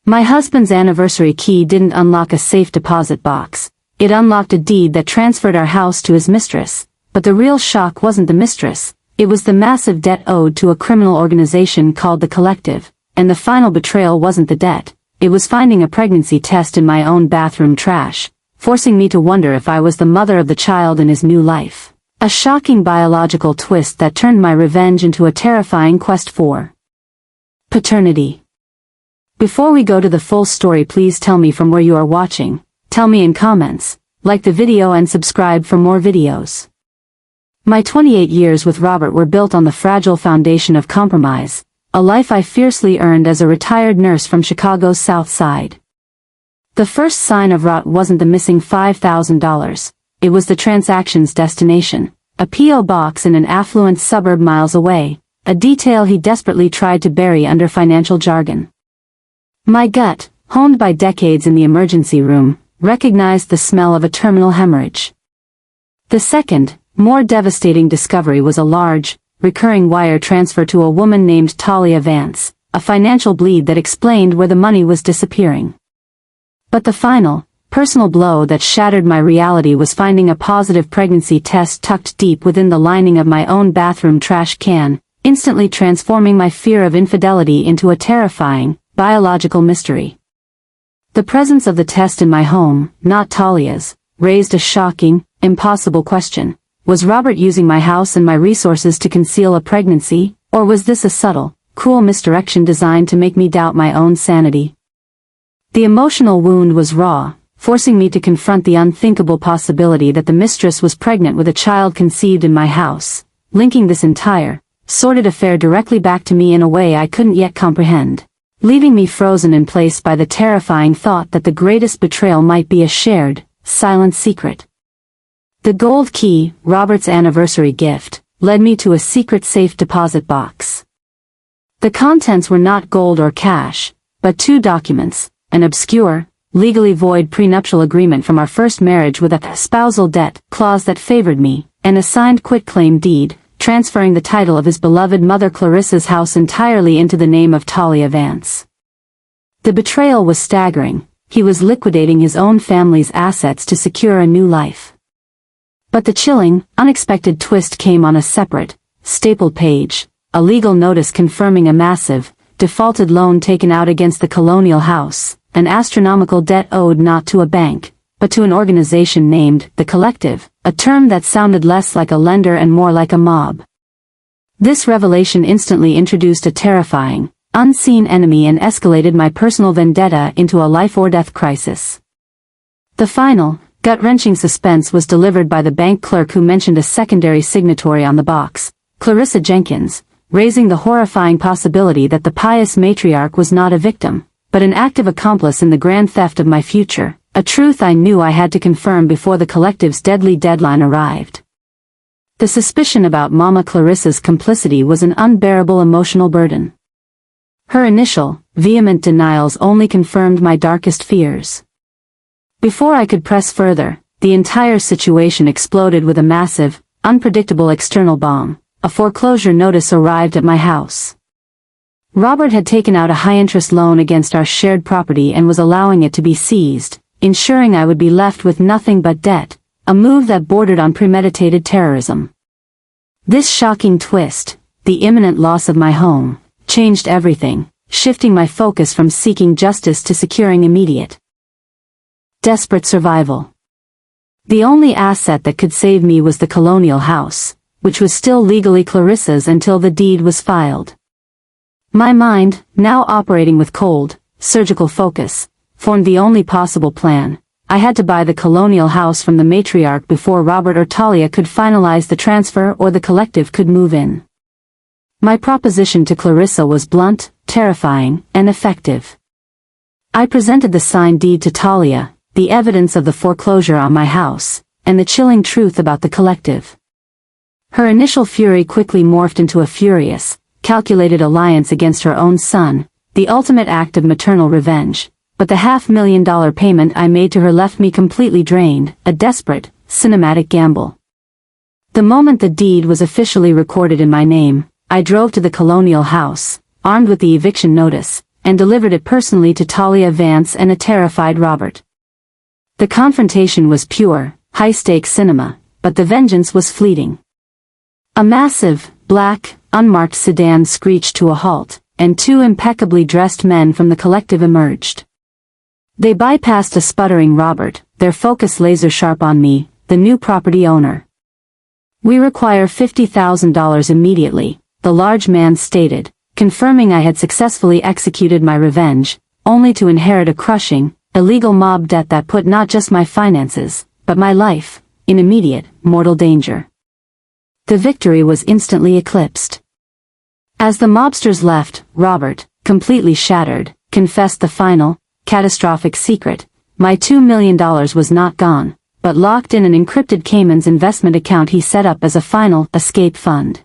My husband's anniversary key didn't unlock a safe deposit box. It unlocked a deed that transferred our house to his mistress. But the real shock wasn't the mistress. It was the massive debt owed to a criminal organization called the Collective. And the final betrayal wasn't the debt. It was finding a pregnancy test in my own bathroom trash, forcing me to wonder if I was the mother of the child in his new life. A shocking biological twist that turned my revenge into a terrifying quest for paternity. Before we go to the full story, please tell me from where you are watching. Tell me in comments, like the video and subscribe for more videos. My 28 years with Robert were built on the fragile foundation of compromise, a life I fiercely earned as a retired nurse from Chicago's South Side. The first sign of rot wasn't the missing $5,000, it was the transaction's destination, a P.O. box in an affluent suburb miles away, a detail he desperately tried to bury under financial jargon. My gut, honed by decades in the emergency room, recognized the smell of a terminal hemorrhage. The second, more devastating discovery was a large, recurring wire transfer to a woman named Talia Vance, a financial bleed that explained where the money was disappearing. But the final, personal blow that shattered my reality was finding a positive pregnancy test tucked deep within the lining of my own bathroom trash can, instantly transforming my fear of infidelity into a terrifying, biological mystery. The presence of the test in my home, not Talia's, raised a shocking, impossible question. Was Robert using my house and my resources to conceal a pregnancy, or was this a subtle, cruel misdirection designed to make me doubt my own sanity? The emotional wound was raw, forcing me to confront the unthinkable possibility that the mistress was pregnant with a child conceived in my house, linking this entire, sordid affair directly back to me in a way I couldn't yet comprehend, leaving me frozen in place by the terrifying thought that the greatest betrayal might be a shared, silent secret. The gold key, Robert's anniversary gift, led me to a secret safe deposit box. The contents were not gold or cash, but two documents, an obscure, legally void prenuptial agreement from our first marriage with a spousal debt clause that favored me, and a signed quitclaim deed, transferring the title of his beloved mother Clarissa's house entirely into the name of Talia Vance. The betrayal was staggering. He was liquidating his own family's assets to secure a new life. But the chilling, unexpected twist came on a separate, stapled page, a legal notice confirming a massive, defaulted loan taken out against the colonial house, an astronomical debt owed not to a bank, but to an organization named the Collective, a term that sounded less like a lender and more like a mob. This revelation instantly introduced a terrifying, unseen enemy and escalated my personal vendetta into a life-or-death crisis. The final, gut-wrenching suspense was delivered by the bank clerk who mentioned a secondary signatory on the box, Clarissa Jenkins, raising the horrifying possibility that the pious matriarch was not a victim, but an active accomplice in the grand theft of my future, a truth I knew I had to confirm before the Collective's deadly deadline arrived. The suspicion about Mama Clarissa's complicity was an unbearable emotional burden. Her initial, vehement denials only confirmed my darkest fears. Before I could press further, the entire situation exploded with a massive, unpredictable external bomb. A foreclosure notice arrived at my house. Robert had taken out a high-interest loan against our shared property and was allowing it to be seized, ensuring I would be left with nothing but debt, a move that bordered on premeditated terrorism. This shocking twist, the imminent loss of my home, changed everything, shifting my focus from seeking justice to securing immediate, desperate survival. The only asset that could save me was the colonial house, which was still legally Clarissa's until the deed was filed. My mind, now operating with cold, surgical focus, formed the only possible plan. I had to buy the colonial house from the matriarch before Robert or Talia could finalize the transfer or the Collective could move in. My proposition to Clarissa was blunt, terrifying, and effective. I presented the signed deed to Talia, the evidence of the foreclosure on my house, and the chilling truth about the Collective. Her initial fury quickly morphed into a furious, calculated alliance against her own son, the ultimate act of maternal revenge. But the $500,000 payment I made to her left me completely drained, a desperate, cinematic gamble. The moment the deed was officially recorded in my name, I drove to the colonial house, armed with the eviction notice, and delivered it personally to Talia Vance and a terrified Robert. The confrontation was pure, high-stakes cinema, but the vengeance was fleeting. A massive, black, unmarked sedan screeched to a halt, and two impeccably dressed men from the collective emerged. They bypassed a sputtering Robert, their focus laser-sharp on me, the new property owner. "We require $50,000 immediately," the large man stated, confirming I had successfully executed my revenge, only to inherit a crushing, illegal mob debt that put not just my finances, but my life, in immediate, mortal danger. The victory was instantly eclipsed. As the mobsters left, Robert, completely shattered, confessed the final, catastrophic secret: my $2 million was not gone, but locked in an encrypted Cayman's investment account he set up as a final escape fund.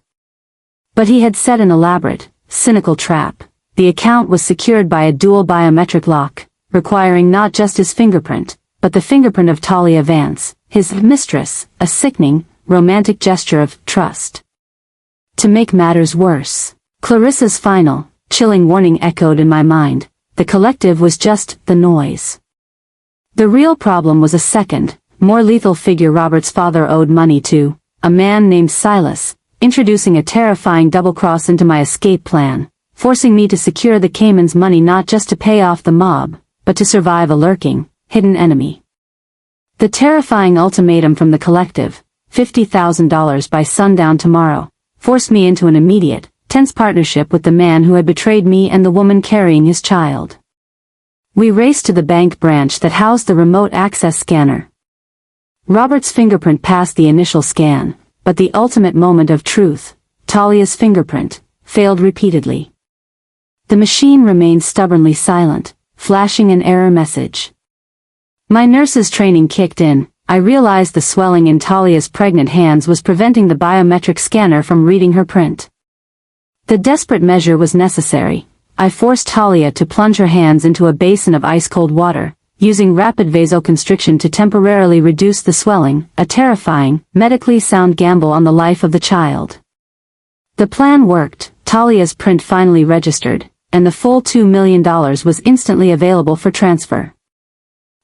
But he had set an elaborate, cynical trap. The account was secured by a dual biometric lock, requiring not just his fingerprint, but the fingerprint of Talia Vance, his mistress, a sickening, romantic gesture of trust. To make matters worse, Clarissa's final, chilling warning echoed in my mind: the collective was just the noise. The real problem was a second, more lethal figure Robert's father owed money to, a man named Silas, introducing a terrifying double-cross into my escape plan, forcing me to secure the Cayman's money not just to pay off the mob, but to survive a lurking, hidden enemy. The terrifying ultimatum from the collective, $50,000 by sundown tomorrow, forced me into an immediate, tense partnership with the man who had betrayed me and the woman carrying his child. We raced to the bank branch that housed the remote access scanner. Robert's fingerprint passed the initial scan, but the ultimate moment of truth, Talia's fingerprint, failed repeatedly. The machine remained stubbornly silent, flashing an error message. My nurse's training kicked in. I realized the swelling in Talia's pregnant hands was preventing the biometric scanner from reading her print. The desperate measure was necessary. I forced Talia to plunge her hands into a basin of ice-cold water, using rapid vasoconstriction to temporarily reduce the swelling, a terrifying, medically sound gamble on the life of the child. The plan worked. Talia's print finally registered, and the full $2 million was instantly available for transfer.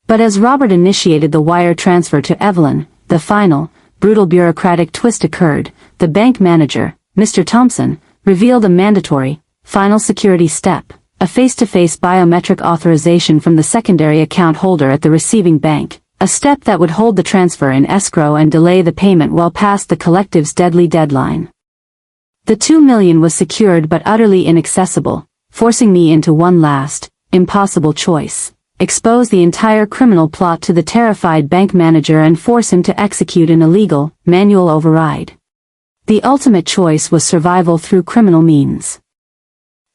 But as Robert initiated the wire transfer to Evelyn, the final, brutal bureaucratic twist occurred. The bank manager, Mr. Thompson, revealed a mandatory, final security step, a face-to-face biometric authorization from the secondary account holder at the receiving bank, a step that would hold the transfer in escrow and delay the payment well past the collective's deadly deadline. The $2 million was secured but utterly inaccessible, forcing me into one last, impossible choice: expose the entire criminal plot to the terrified bank manager and force him to execute an illegal, manual override. The ultimate choice was survival through criminal means.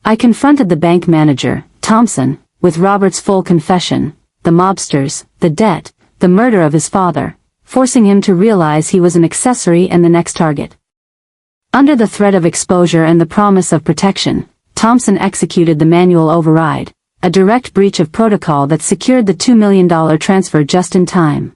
I confronted the bank manager, Thompson, with Robert's full confession: the mobsters, the debt, the murder of his father, forcing him to realize he was an accessory and the next target. Under the threat of exposure and the promise of protection, Thompson executed the manual override, a direct breach of protocol that secured the $2 million transfer just in time.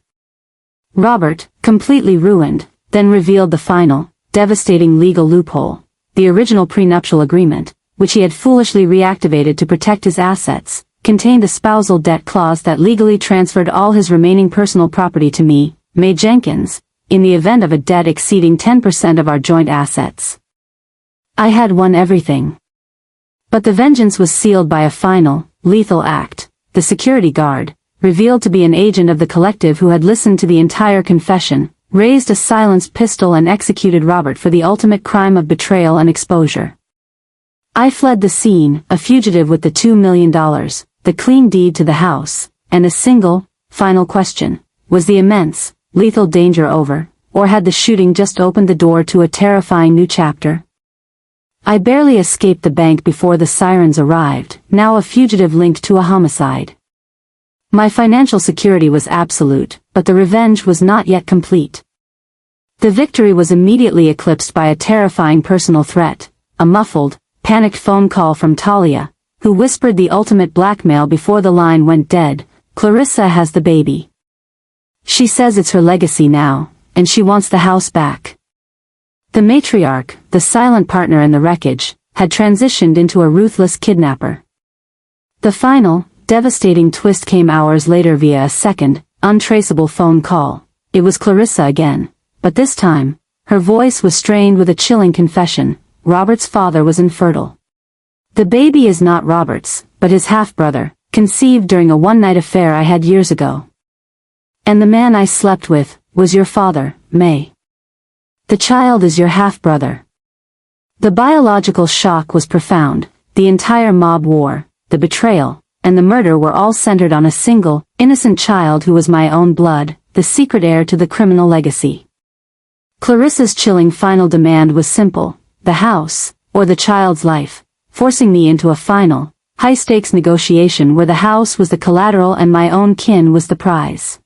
Robert, completely ruined, then revealed the final, devastating legal loophole: the original prenuptial agreement, which he had foolishly reactivated to protect his assets, contained a spousal debt clause that legally transferred all his remaining personal property to me, Mae Jenkins, in the event of a debt exceeding 10% of our joint assets. I had won everything. But the vengeance was sealed by a final, lethal act. The security guard, revealed to be an agent of the collective who had listened to the entire confession, raised a silenced pistol and executed Robert for the ultimate crime of betrayal and exposure. I fled the scene, a fugitive with the $2 million, the clean deed to the house, and a single, final question: was the immense, lethal danger over, or had the shooting just opened the door to a terrifying new chapter? I barely escaped the bank before the sirens arrived, now a fugitive linked to a homicide. My financial security was absolute, but the revenge was not yet complete. The victory was immediately eclipsed by a terrifying personal threat: a muffled, panicked phone call from Talia, who whispered the ultimate blackmail before the line went dead: Clarissa has the baby. She says it's her legacy now, and she wants the house back. The matriarch, the silent partner in the wreckage, had transitioned into a ruthless kidnapper. The final, devastating twist came hours later via a second, untraceable phone call. It was Clarissa again, but this time, her voice was strained with a chilling confession. Robert's father was infertile. The baby is not Robert's, but his half-brother, conceived during a one-night affair I had years ago. And the man I slept with was your father, May. The child is your half-brother. The biological shock was profound. The entire mob war, the betrayal, and the murder were all centered on a single, innocent child who was my own blood, the secret heir to the criminal legacy. Clarissa's chilling final demand was simple: the house, or the child's life, forcing me into a final, high-stakes negotiation where the house was the collateral and my own kin was the prize.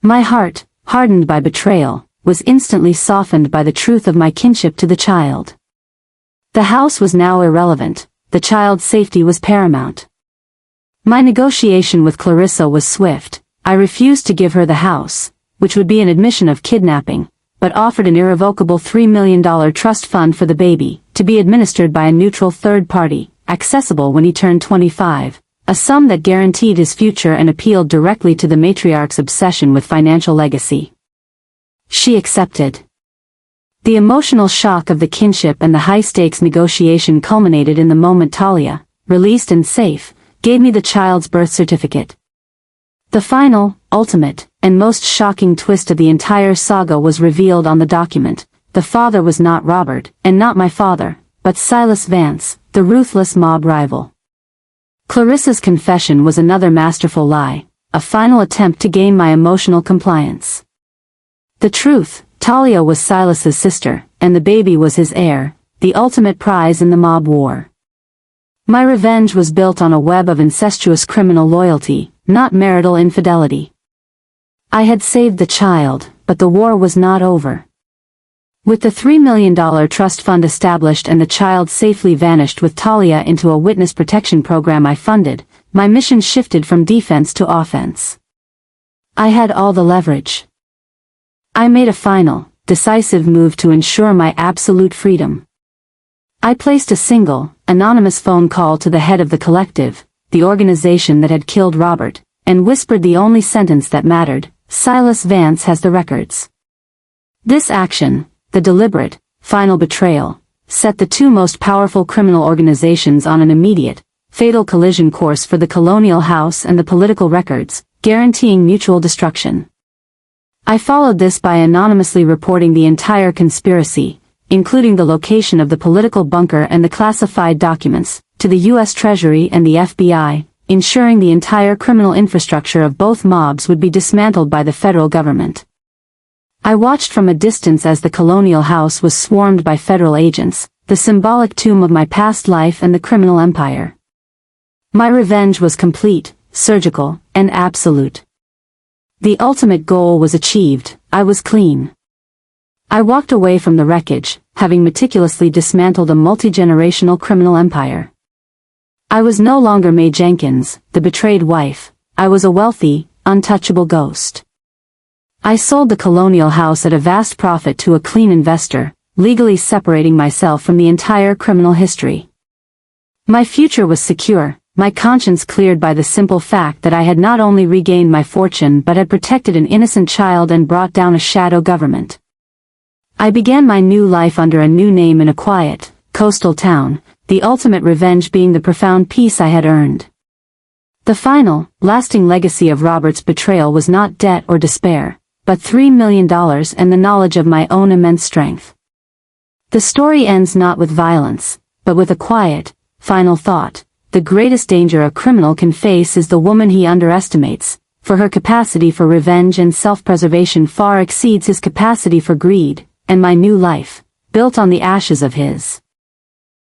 My heart, hardened by betrayal, was instantly softened by the truth of my kinship to the child. The house was now irrelevant, the child's safety was paramount. My negotiation with Clarissa was swift. I refused to give her the house, which would be an admission of kidnapping, but offered an irrevocable $3 million trust fund for the baby, to be administered by a neutral third party, accessible when he turned 25, a sum that guaranteed his future and appealed directly to the matriarch's obsession with financial legacy. She accepted. The emotional shock of the kinship and the high-stakes negotiation culminated in the moment Talia, released and safe, gave me the child's birth certificate. The final, ultimate, and most shocking twist of the entire saga was revealed on the document. The father was not Robert, and not my father, but Silas Vance, the ruthless mob rival. Clarissa's confession was another masterful lie, a final attempt to gain my emotional compliance. The truth: Talia was Silas's sister, and the baby was his heir, the ultimate prize in the mob war. My revenge was built on a web of incestuous criminal loyalty, not marital infidelity. I had saved the child, but the war was not over. With the $3 million trust fund established and the child safely vanished with Talia into a witness protection program I funded, my mission shifted from defense to offense. I had all the leverage. I made a final, decisive move to ensure my absolute freedom. I placed a single, anonymous phone call to the head of the collective, the organization that had killed Robert, and whispered the only sentence that mattered: Silas Vance has the records. This action, the deliberate, final betrayal, set the two most powerful criminal organizations on an immediate, fatal collision course for the colonial house and the political records, guaranteeing mutual destruction. I followed this by anonymously reporting the entire conspiracy, including the location of the political bunker and the classified documents, to the U.S. Treasury and the FBI, ensuring the entire criminal infrastructure of both mobs would be dismantled by the federal government. I watched from a distance as the colonial house was swarmed by federal agents, the symbolic tomb of my past life and the criminal empire. My revenge was complete, surgical, and absolute. The ultimate goal was achieved. I was clean. I walked away from the wreckage, having meticulously dismantled a multi-generational criminal empire. I was no longer Mae Jenkins, the betrayed wife. I was a wealthy, untouchable ghost. I sold the colonial house at a vast profit to a clean investor, legally separating myself from the entire criminal history. My future was secure, my conscience cleared by the simple fact that I had not only regained my fortune but had protected an innocent child and brought down a shadow government. I began my new life under a new name in a quiet, coastal town, the ultimate revenge being the profound peace I had earned. The final, lasting legacy of Robert's betrayal was not debt or despair, but $3 million and the knowledge of my own immense strength. The story ends not with violence, but with a quiet, final thought: the greatest danger a criminal can face is the woman he underestimates, for her capacity for revenge and self-preservation far exceeds his capacity for greed. And my new life, built on the ashes of his